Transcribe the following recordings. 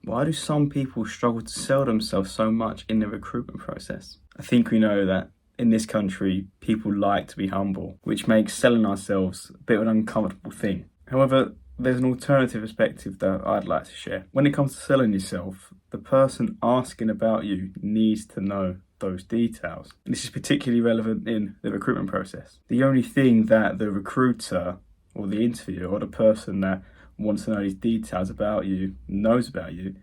Why do some people struggle to sell themselves so much in the recruitment process? I think we know that in this country, people like to be humble, which makes selling ourselves a bit of an uncomfortable thing. However, there's an alternative perspective that I'd like to share. When it comes to selling yourself, the person asking about you needs to know those details. This is particularly relevant in the recruitment process. The only thing that the recruiter or the interviewer or the person that wants to know these details about you, knows about you,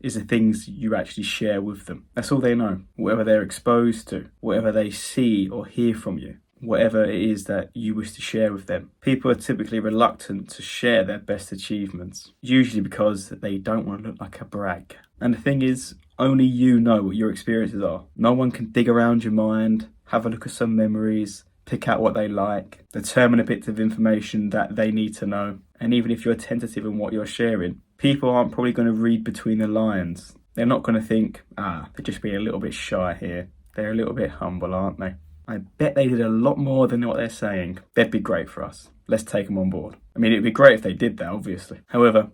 is the things you actually share with them. That's all they know. Whatever they're exposed to, whatever they see or hear from you, whatever it is that you wish to share with them. People are typically reluctant to share their best achievements, usually because they don't want to look like a brag. And the thing is, only you know what your experiences are. No one can dig around your mind, have a look at some memories, pick out what they like, determine a bit of information that they need to know. And even if you're tentative in what you're sharing, people aren't probably going to read between the lines. They're not going to think, they're just being a little bit shy here. They're a little bit humble, aren't they? I bet they did a lot more than what they're saying. They'd be great for us. Let's take them on board. I mean, it'd be great if they did that, obviously. However,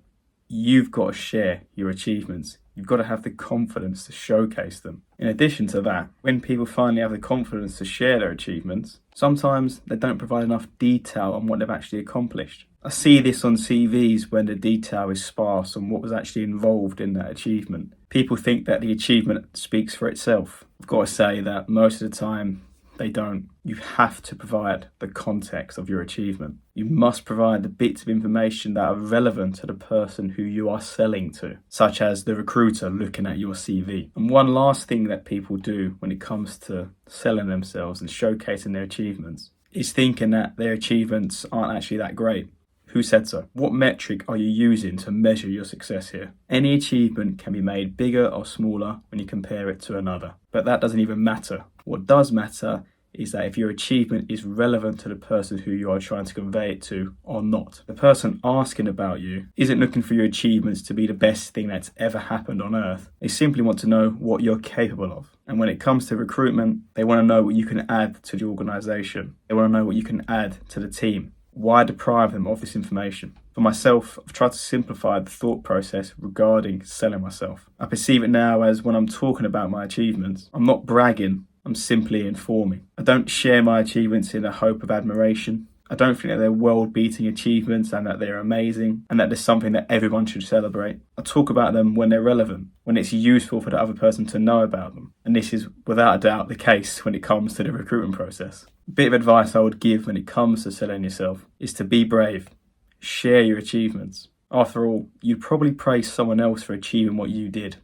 you've got to share your achievements. You've got to have the confidence to showcase them. In addition to that, when people finally have the confidence to share their achievements, sometimes they don't provide enough detail on what they've actually accomplished. I see this on CVs when the detail is sparse on what was actually involved in that achievement. People think that the achievement speaks for itself. I've got to say that most of the time, they don't. You have to provide the context of your achievement. You must provide the bits of information that are relevant to the person who you are selling to, such as the recruiter looking at your CV. And one last thing that people do when it comes to selling themselves and showcasing their achievements is thinking that their achievements aren't actually that great. Who said so? What metric are you using to measure your success here? Any achievement can be made bigger or smaller when you compare it to another. But that doesn't even matter. What does matter is that if your achievement is relevant to the person who you are trying to convey it to or not. The person asking about you isn't looking for your achievements to be the best thing that's ever happened on earth. They simply want to know what you're capable of. And when it comes to recruitment, they want to know what you can add to the organisation. They want to know what you can add to the team. Why deprive them of this information? For myself, I've tried to simplify the thought process regarding selling myself. I perceive it now as when I'm talking about my achievements, I'm not bragging, I'm simply informing. I don't share my achievements in the hope of admiration. I don't think that they're world-beating achievements and that they're amazing and that there's something that everyone should celebrate. I talk about them when they're relevant, when it's useful for the other person to know about them. And this is without a doubt the case when it comes to the recruitment process. A bit of advice I would give when it comes to selling yourself is to be brave. Share your achievements. After all, you'd probably praise someone else for achieving what you did.